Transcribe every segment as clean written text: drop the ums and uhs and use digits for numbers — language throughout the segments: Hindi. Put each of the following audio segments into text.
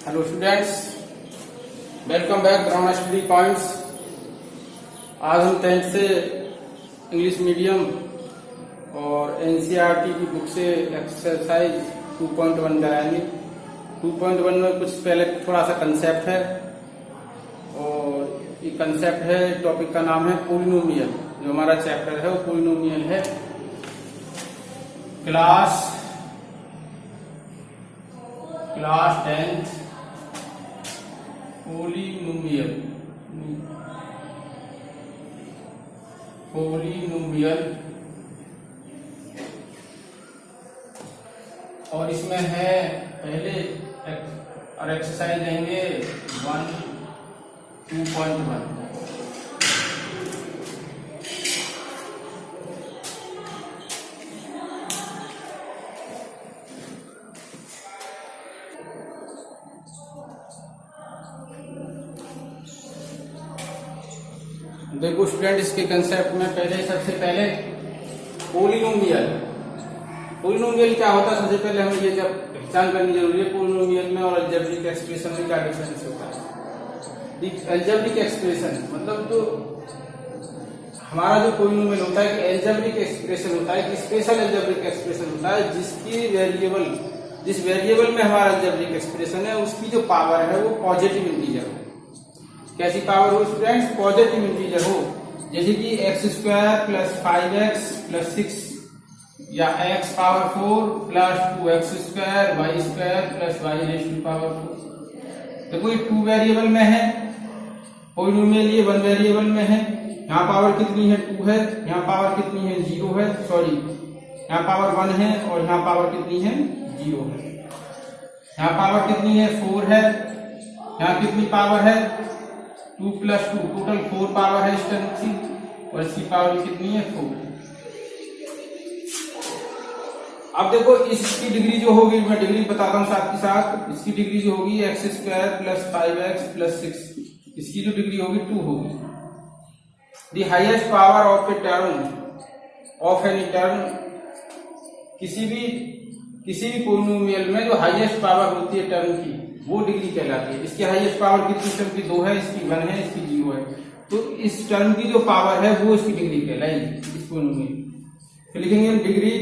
Hello students, welcome back ground study points. आज हम 10th से इंग्लिश मीडियम और एनसीईआरटी की बुक से एक्सरसाइज 2.1 कराएंगे। 2.1 में कुछ पहले थोड़ा सा कंसेप्ट है और ये कंसेप्ट है, टॉपिक का नाम है पोलिनोमियल। जो हमारा चैप्टर है वो पोलिनोमियल है। क्लास 10th पोलिनोमियल और इसमें है पहले और एक्सरसाइज देंगे 2.1। देखो स्टूडेंट, इसके कंसेप्ट में सबसे पहले पोलिनोमियल क्या होता है। सबसे पहले हमें ये जब पहचान करनी जरूरी है पोलिनोमियल में और अलजेब्रिक एक्सप्रेशन में क्या डिफरेंस होता है। अलजेब्रिक एक्सप्रेशन मतलब जो हमारा जो पोलिनोमियल होता है, अलजेब्रिक एक्सप्रेशन होता है, स्पेशल अलजेब्रिक एक्सप्रेशन होता है जिस वेरिएबल में हमारा अलजेब्रिक एक्सप्रेशन है उसकी जो पावर है वो पॉजिटिव इंटीजर हो। कैसी पावर हो स्टूडेंट्स? पॉजिटिव इंटीजर हो। जैसे कि x² + 5x + 6 या x power 4 + 2x² y² + y⁴। तो कोई 2 वेरिएबल में है पोलिनोमियल, ये 1 वेरिएबल में है। यहाँ पावर कितनी है? 2 है। यहाँ पावर कितनी है? 0 है। सॉरी, यहाँ पावर 1 है और यहाँ पावर कितनी है? 0 है। यहाँ पावर कितनी है? 4 है। यहाँ कितनी पावर है? 2 + 2, टोटल 4 पावर है इस टर्म की, और इसकी पावर कितनी है? 4। अब देखो इसकी डिग्री जो होगी, मैं डिग्री बताता हूँ साथ के साथ। इसकी डिग्री जो होगी x² + 5x + 6, इसकी जो डिग्री होगी 2 होगी। The highest power of a term of any term, किसी भी पोलिनोमियल में जो हाईएस्ट पावर होती है टर्म की वो डिग्री कहलाती है। इसकी हाईएस्ट पावर कितनी टर्म की? 2 है, इसकी 1 है, इसकी 0 है। तो इस टर्म की जो पावर है वो इसकी डिग्री कहलाएगी इस पोलिनोमियल। तो लिखेंगे degree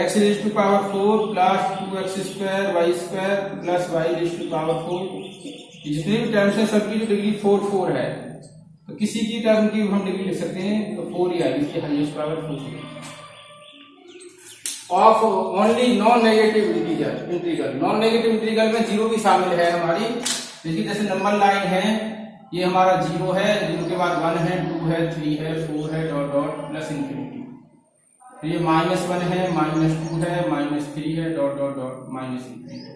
x⁴ + 2x² y² + y⁴। जितने भी टर्म्स हैं सबकी जो डिग्री 4 है, तो किसी की टर्म की हम डिग्री लिख सकते हैं तो 4 ही आएगी, इसकी हाईएस्ट पावर 4 है। Of only non negative integral. Non negative integral में 0 भी शामिल है हमारी। देखिए जैसे नंबर लाइन है, ये हमारा 0 है, 0 के बाद 1 है, 2 है, 3 है, 4 है, डॉट डॉट प्लस इंफिनिटी। तो ये -1 है, -2 है, -3 है, dot dot dot minus infinity.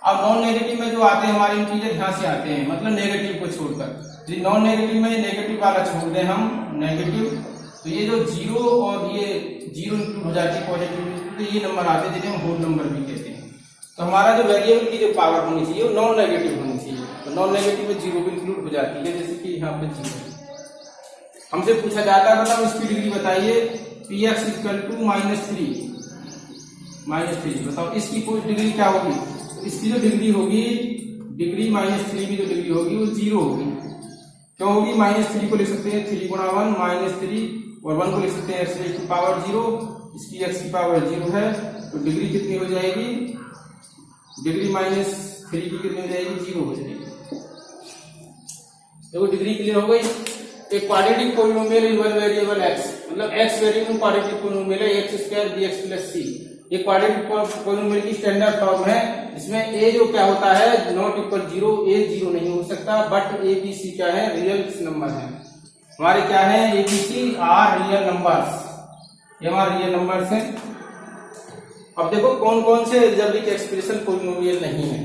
अब नॉन नेगेटिव में जो आते हैं हमारे इंटीजर यहाँ से आते हैं, मतलब नेगेटिव को छोड़कर। जी नॉन नेगेटिव में नेगेटिव वाला छोड़ दें हम, नेगेटिव, तो ये जो 0 और ये 0 इंक्लूड हो जाती है पॉजिटिव, तो ये नंबर आते हैं जिन्हें हम होल नंबर भी कहते हैं। तो हमारा जो वेरिएबल की जो पावर होनी चाहिए वो नॉन नेगेटिव होनी चाहिए। तो नॉन नेगेटिव में 0 भी इंक्लूड हो जाती है, जैसे कि यहाँ पे 0 हमसे पूछा जाता है, मतलब इसकी डिग्री बताइए। px = -3 बताओ इसकी कोई डिग्री क्या होगी? इसकी जो डिग्री होगी, डिग्री -3 की जो डिग्री होगी वो 0 होगी। क्यों होगी? -3 को लिख सकते हैं 3 × 1 -3, और 1 को लिख सकते हैं x⁴, इसकी x की पावर 0 है। तो डिग्री कितनी हो जाएगी? डिग्री -3 की कितनी हो जाएगी? 0 हो जाएगी। देखो डिग्री क्लियर हो गई। एक quadratic polynomial is 1 variable x, मतलब x वेरिएबल क्वाड्रेटिक पोलिनोमियल है x² dx + c। ये क्वाड्रेटिक पोलिनोमियल की स्टैंडर्ड फॉर्म है। इसमें a जो क्या होता है, नॉट इक्वल 0, a 0 नहीं हो सकता, बट a b c क्या है? रियल नंबर है हमारे। क्या है? a b c are real numbers, ये हमारे रियल नंबर्स हैं। अब देखो कौन कौन से अलजेब्रिक एक्सप्रेशन पोलिनोमियल नहीं है।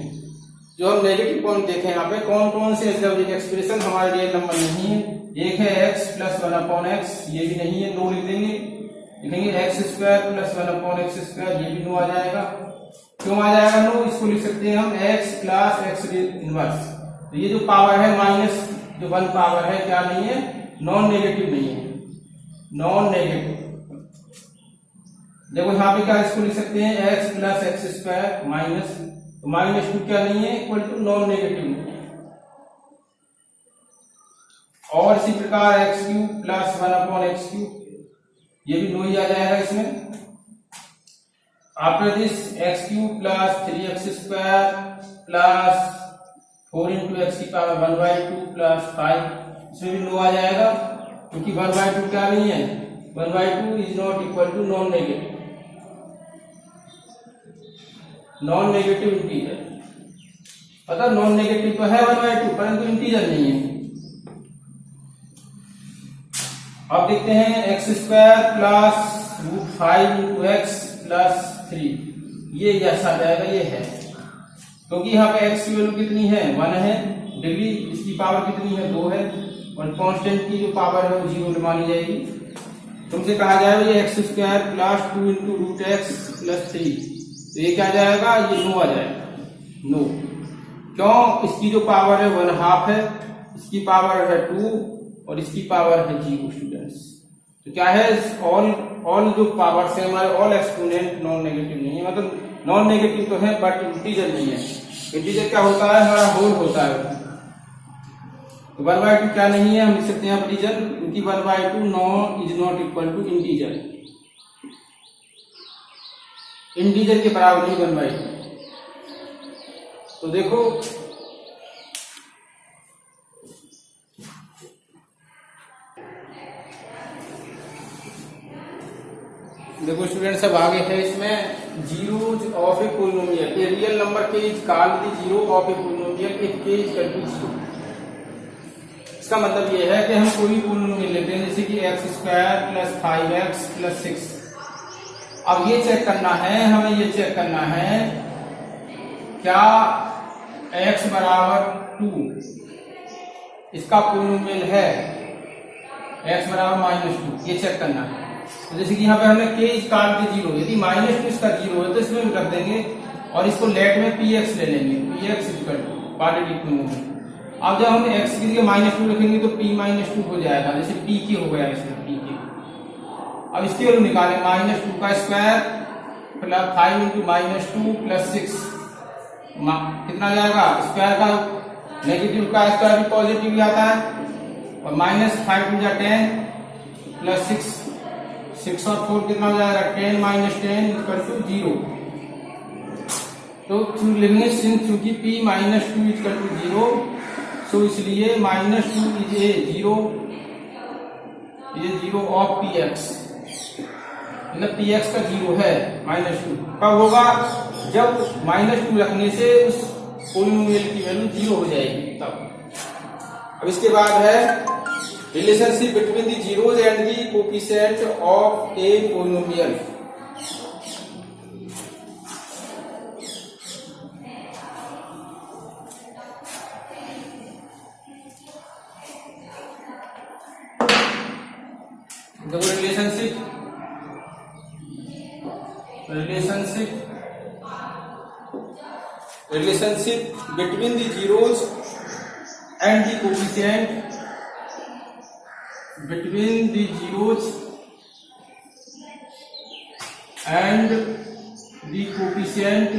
जो हम नेगेटिव पॉइंट देखें यहाँ पे, कौन कौन से अलजेब्रिक एक्सप्रेशन हमारे रियल नंबर नहीं है। एक है x + 1/x, ये भी नहीं है, 2 लिख देंगे। लिखेंगे x² + 1/x², ये भी 9 आ जाएगा। क्यों आ जाएगा 9? इसको लिख सकते हैं हम x + x⁻। तो ये जो पावर है माइनस जो 1 पावर है, क्या नहीं है? नॉन नेगेटिव नहीं है, नॉन नेगेटिव। देखो यहाँ पे क्या इसको लिख सकते हैं x + x² तो -2 क्या नहीं है, इक्वल टू नॉन नेगेटिव नहीं है। और इसी प्रकार x³ प्लस 1/x³, ये भी नो ही आ जाएगा इसमें। After this x³ plus 3x² plus 4 × x⁻² plus 5, इसमें भी नो आ जाएगा, क्योंकि 1/2 क्या नहीं है, 1/2 is not equal to non negative, non negative integer. मतलब नॉन नेगेटिव तो है 1/2, परंतु इंटीजर नहीं है। अब देखते हैं x² प्लस √5 × x प्लस 3, ये ऐसा जाएगा, ये है, क्योंकि यहाँ पे x की वैल्यू कितनी है, 1 है, डिग्री इसकी पावर कितनी है, 2 है, और कांस्टेंट की जो पावर है वो 0 मानी जाएगी। तुमसे कहा जाएगा ये x² प्लस 2 × √x प्लस 3, तो ये क्या आ जाएगा, ये नो आ जाएगा, नो। क्यों, इसकी जो पावर है 1/2 है, इसकी पावर है 2 और इसकी पावर है 0 स्टूडेंट्स। तो क्या है, ऑल जो पावर से हमारे ऑल एक्सपोनेंट नॉन नेगेटिव नहीं है, मतलब नॉन नेगेटिव तो है बट इंटीजर नहीं है। इंटीजर क्या होता है, हमारा होल होता है। तो 1/2 क्या नहीं है, हम लिख सकते हैं इंटीजर, क्योंकि 1/2 is not equal to integer, integer के बराबर नहीं 1/2। तो देखो स्टूडेंट्स, अब आगे है इसमें zeros of a polynomial, a real number k is called the zero of a polynomial if k is equal to 0। इसका मतलब ये है कि हम कोई भी पॉलिनोमियल लेते हैं, जैसे कि x² प्लस 5x प्लस 6। अब ये चेक करना है, हमें ये चेक करना है क्या x = 2 इसका पॉलिनोमियल है, x = -2, ये चेक करना है। तो जैसे कि यहाँ पे हमने k इज कॉल्ड द 0, यदि -2 इसका 0 है तो इसमें भी रख देंगे और इसको लेट में px ले लेंगे, px क्वाड्रेटिक पॉलिनोमियल। अब जब हम x की जगह -2 लिखेंगे तो p -2 हो जाएगा, जैसे pk हो गया इसमें pk। अब इसकी वैल्यू निकालें, -2 का स्क्वायर प्लस 5 × -2 प्लस 6 कितना जाएगा, स्क्वायर का नेगेटिव का स्क्वायर भी पॉजिटिव ही आता है, और -5 × 10 प्लस 6 और 4 कितना हो जाएगा, 10 - 10 = 0। तो लिखने चूंकि p -2 = 0, सो इसलिए -2 इज ए 0, ये 0 ऑफ px, मतलब px का 0 है, -2 कब होगा, जब -2 रखने से उस पॉलिनोमियल की वैल्यू 0 हो जाएगी तब। अब इसके बाद है relationship between the zeros and the coefficient of a polynomial. देखो relationship between the zeros and the coefficient between the zeros and the coefficient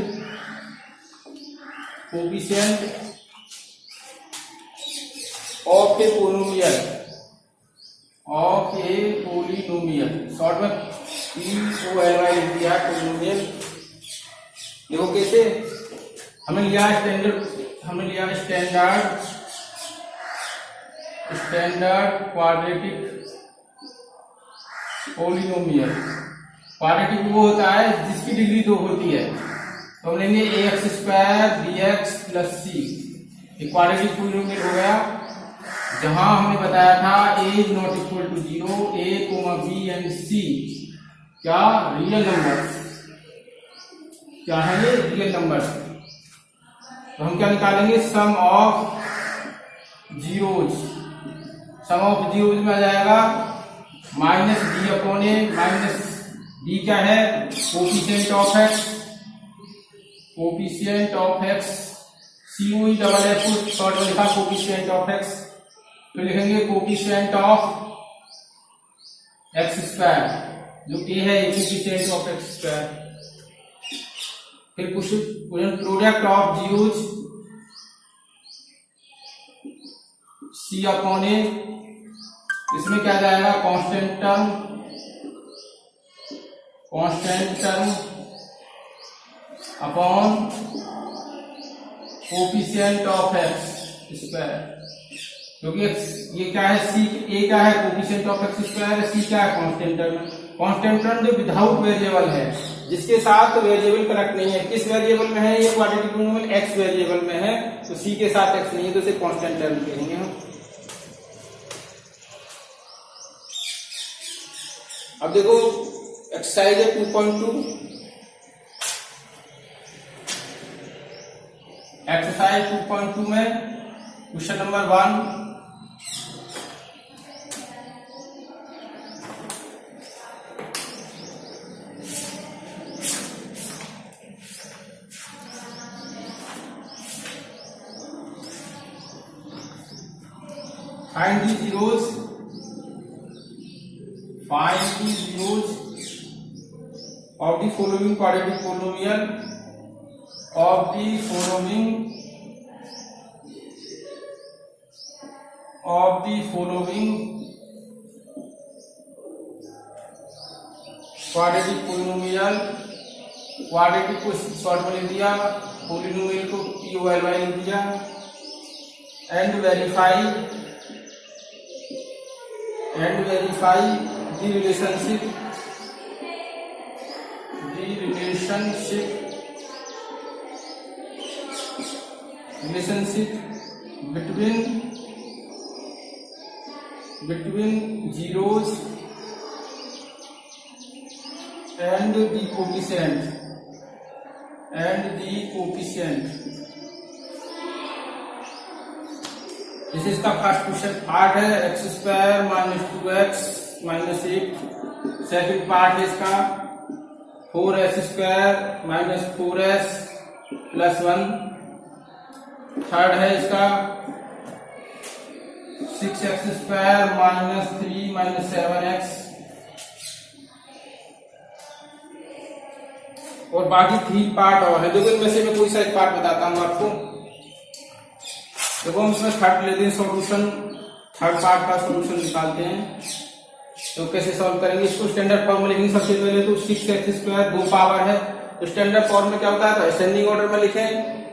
of a polynomial, short में POLY लिख दिया पोलिनोमियल। देखो कैसे, हमने लिया स्टैंडर्ड क्वाड्रेटिक पॉलिनोमियल। क्वाड्रेटिक वो होता है जिसकी डिग्री 2 होती है, तो हम लेंगे ax² bx + c, एक क्वाड्रेटिक पॉलिनोमियल हो गया, जहां हमने बताया था a is not equal to 0, a, b and c क्या रियल नंबर, क्या है ये रियल नंबर। तो हम क्या निकालेंगे, सम ऑफ जीरोज में आ जाएगा -d/a, -d क्या है, coefficient of x, COEFF short में लिखा कोएफिशिएंट ऑफ x, तो लिखेंगे कोएफिशिएंट ऑफ x², जो a है कोएफिशिएंट ऑफ x², फिर कुछ product of zeros c upon a, इसमें क्या जाएगा constant term upon coefficient of x square, क्योंकि ये क्या है सी, ए क्या है कोफिशिएंट ऑफ एक्स स्क्वायर है, सी क्या है कांस्टेंट टर्म। कांस्टेंट टर्म जो विदाउट वेरिएबल है, जिसके साथ वेरिएबल कनेक्ट नहीं है, किस वेरिएबल में है ये क्वाड्रेटिक पॉलिनोमियल, एक्स वेरिएबल में है, तो सी के साथ एक्स नहीं है तो इसे कांस्टेंट टर्म कहेंगे हम। अब देखो एक्सरसाइज है 2.2, एक्सरसाइज 2.2 में question number 1, find the zeros of the following quadratic polynomial quadratic को शॉर्ट में लिख दिया, पोलिनोमियल को POLY लिख दिया, and verify the relationship between zeros and the coefficient. This is का फर्स्ट क्वेश्चन पार्ट है, x square minus 2x minus 8। Second part है इसका 4x square minus 4s plus 1। Third है इसका 6x square minus 3 minus 7x। और बाकी 3 पार्ट और है, देखो इनमें से मैं कोई सा एक पार्ट बताता हूँ आपको। देखो हम इसमें थर्ड लेते हैं सॉल्यूशन, थर्ड पार्ट का सॉल्यूशन निकालते हैं। तो कैसे सॉल्व करेंगे इसको, स्टैंडर्ड फॉर्म में लिखेंगे। सबसे पहले तो 6x स्क्वायर 2 पावर है, तो स्टैंडर्ड फॉर्म में क्या होता है, तो असेंडिंग ऑर्डर में लिखें,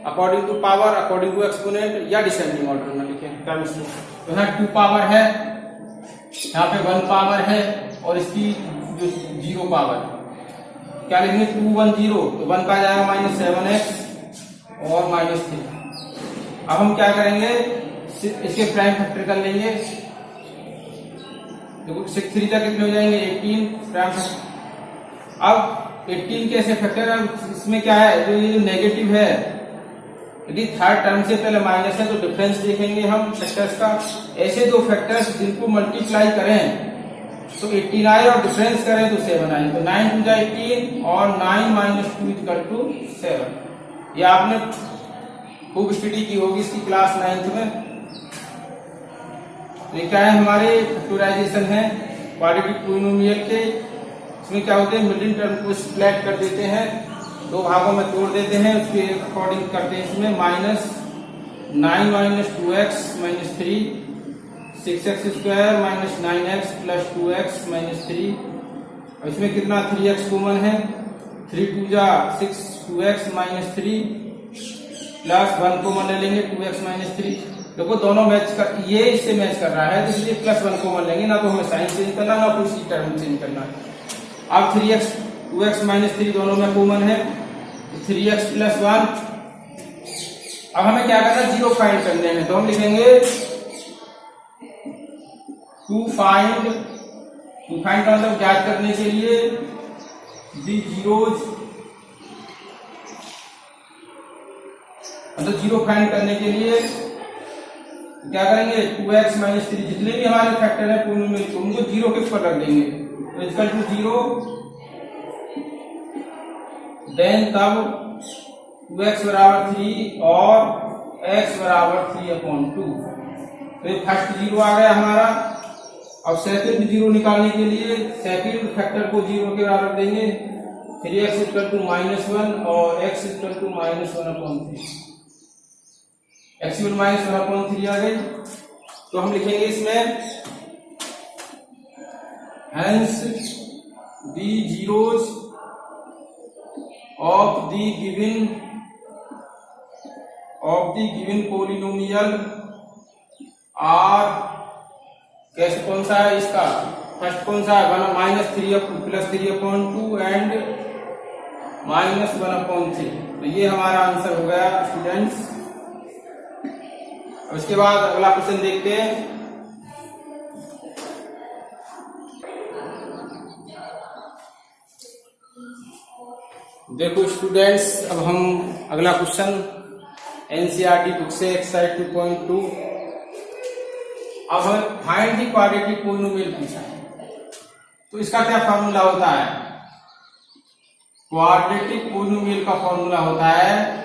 according to power, according to exponent, या डिसेंडिंग ऑर्डर में लिखें। तो यहाँ 2 पावर है, यहाँ पे 1 पावर है, और इसकी जो 0 पावर क्या लिखेंगे 2 1 0, तो 1 का जाएगा माइनस 7x और माइनस 3। अब हम क्या करेंगे, इसके प्राइम फैक्टर कर लेंगे। देखो 6 3 तक कितने हो जाएंगे 18 प्राइम फैक्टर। अब 18 कैसे फैक्टर, इसमें क्या है, जो ये नेगेटिव है, यदि थर्ड टर्म से पहले माइनस है तो डिफरेंस देखेंगे हम फैक्टर्स का। ऐसे दो फैक्टर्स जिनको मल्टीप्लाई करें तो 18 आए और डिफरेंस करें तो 7 आए, तो 9 2 18 और 9 माइनस 2 इक्वल टू 7। ये आपने खूब स्टडी की होगी इसकी क्लास 9th में। तो ये क्या है, हमारे फैक्टराइजेशन है क्वाड्रेटिक पॉलिनोमियल के। इसमें क्या होते हैं, मिडिल टर्म को स्प्लिट कर देते हैं, 2 भागों में तोड़ देते हैं, उसके अकॉर्डिंग करते हैं। इसमें minus 9 minus 2x minus 3, 6x square minus 9x plus 2x minus 3। और इसमें कितना 3x कॉमन है, 3 2 6 2x माइनस 3 प्लस 1 कॉमन ले लेंगे 2x माइनस 3। देखो दोनों मैच कर, ये इससे मैच कर रहा है, तो इसलिए प्लस 1 कॉमन लेंगे, ना तो हमें साइन चेंज करना ना कोई सी टर्म चेंज करना। अब 3x 2x माइनस 3 दोनों में कॉमन है, 3x प्लस 1। अब हमें क्या करना है, 0 फाइंड करने हैं, तो हम लिखेंगे टू फाइंड का मतलब ज्ञात करने के लिए दी जीरोज, मतलब 0 फाइंड करने के लिए क्या करेंगे 2x माइनस 3, जितने भी हमारे फैक्टर है पॉलिनोमियल को उनको 0 के ऊपर रख देंगे, तो इक्वल टू 0। देन तब 2x बराबर 3 और x बराबर 3/2। तो ये फर्स्ट 0 आ गया हमारा। अब सेकंड 0 निकालने के लिए सेकंड फैक्टर को 0 के बराबर देंगे, 3x इक्वल टू -1 और x equal to -1/3। x equal -1/3 आ गई। तो हम लिखेंगे इसमें hence the zeros of the given polynomial are, कैसे कौन सा है इसका, फर्स्ट कौन सा है, -3/2 एंड -1/3। तो ये हमारा आंसर हो गया स्टूडेंट्स। उसके बाद अगला क्वेश्चन देखते हैं। देखो स्टूडेंट्स, अब हम अगला क्वेश्चन एनसीईआरटी बुक से एक्सरसाइज 2.2। अब हमें फाइंड द क्वाड्रेटिक पॉलिनोमियल पूछा है। तो इसका क्या फॉर्मूला होता है? क्वाड्रेटिक पॉलिनोमियल का फॉर्मूला होता है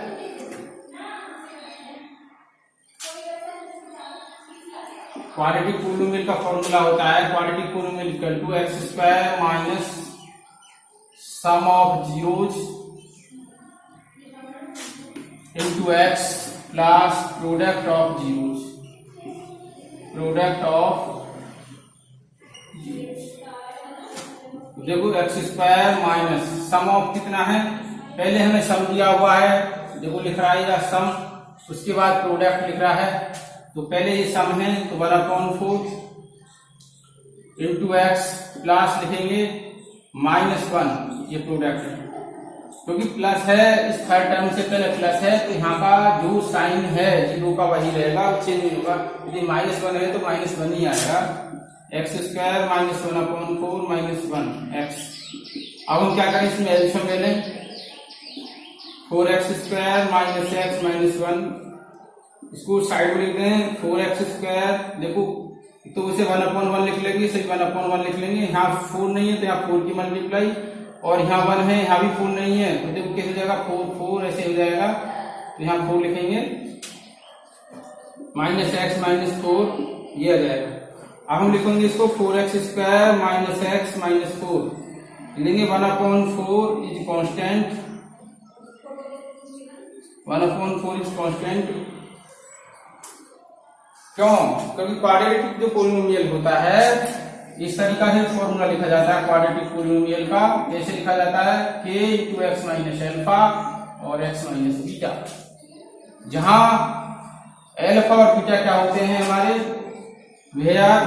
quadratic polynomial equal to x² minus sum of zeros into x plus product of zeros. देखो x² माइनस सम ऑफ कितना है, पहले हमें सम दिया हुआ है, देखो लिख रहा है सम, उसके बाद प्रोडक्ट लिख रहा है। तो पहले ये सम है तो 1/4 इंटू x प्लस लिखेंगे -1, ये प्रोडक्ट है क्योंकि प्लस है, इस थर्ड टर्म से पहले प्लस है तो यहाँ का जो साइन है जीरो का वही रहेगा, चेंज नहीं होगा। यदि -1 है तो -1 ही आएगा। x² -1/4 -1x। अब हम क्या करें, इसमें एल्सियम ले लें। 4x² -x -1, इसको साइड में लिख दें। 4x², देखो तो उसे 1/1 लिख लेंगे, इसे 1/1 लिख लेंगे। यहाँ 4 नहीं है तो यहाँ 4 की मल्टीप्लाई, और यहाँ 1 है, यहाँ भी 4 नहीं है तो देखो कैसे हो जाएगा, 4 ऐसे हो जाएगा। तो यहाँ 4 लिखेंगे, -x -4 ये आ जाएगा। अब हम लिखेंगे इसको 4x² -x -4 लिखेंगे। 1/4 इज कांस्टेंट, 1/4 इज कांस्टेंट। क्यों? क्योंकि क्वाड्रेटिक जो पॉलिनोमियल होता है इस तरीका से फॉर्मूला लिखा जाता है क्वाड्रेटिक पॉलिनोमियल का। कैसे लिखा जाता है, k × x माइनस अल्फा और x माइनस बीटा, जहां अल्फा और बीटा क्या होते हैं हमारे, where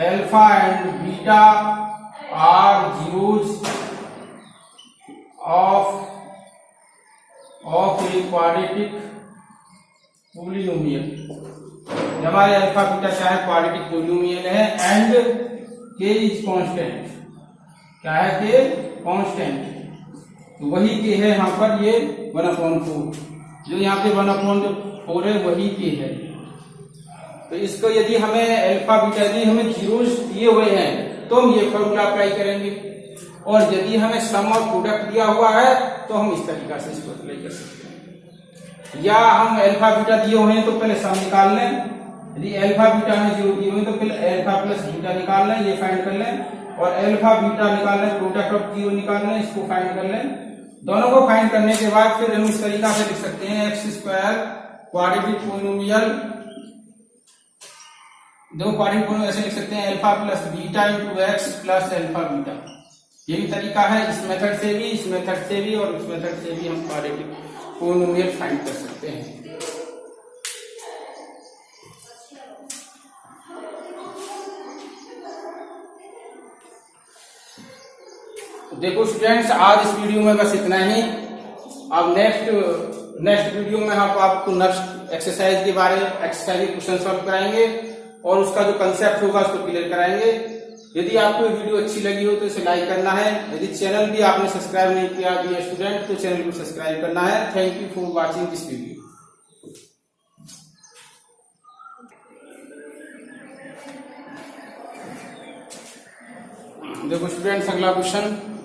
alpha and beta are zeros of a quadratic polynomial. हमारे अल्फा बीटा क्या है, क्वाड्रेटिक पॉलिनोमियल है, एंड k इज कांस्टेंट। क्या है, k कांस्टेंट, तो वही k है यहाँ पर, ये 1/4 जो यहाँ पे 1/4 है वही k है। तो इसको यदि हमें अल्फा बीटा यदि हमें जीरोस दिए हुए हैं तो हम ये फॉर्मूला अप्लाई करेंगे, और यदि हमें सम और प्रोडक्ट दिया हुआ है तो हम इस तरीका से इसको अप्लाई कर सकते हैं। या हम अल्फा बीटा दिए हुए हैं तो पहले सम निकाल लें, यदि अल्फा बीटा में 0 दिए हुए तो फिर अल्फा प्लस बीटा निकाल लें, ये फाइंड कर लें, और अल्फा बीटा निकाल लें, प्रोडक्ट ऑफ 0 निकाल लें, इसको फाइंड कर लें। दोनों को फाइंड करने के बाद फिर हम इस तरीका से लिख सकते हैं x² क्वाड्रेटिक पॉलिनोमियल। दो क्वाड्रेटिक पॉलिनोमियल ऐसे लिख सकते हैं, alpha plus beta into x plus alpha beta. ये भी तरीका है, इस मेथड से भी, इस मेथड से भी, और इस मेथड से भी हम क्वाड्रेटिक पॉलिनोमियल फाइंड कर सकते हैं। देखो स्टूडेंट्स, आज इस वीडियो में बस इतना ही। अब नेक्स्ट वीडियो में हम आपको नेक्स्ट एक्सरसाइज के बारे में एक्सरसाइज क्वेश्चन सॉल्व कराएंगे और उसका जो कंसेप्ट होगा उसको क्लियर कराएंगे। यदि आपको ये वीडियो अच्छी लगी हो तो इसे लाइक करना है। यदि चैनल भी आपने सब्सक्राइब नहीं किया डियर स्टूडेंट तो चैनल को सब्सक्राइब करना है। Thank you for watching this video. देखो स्टूडेंट्स, अगला क्वेश्चन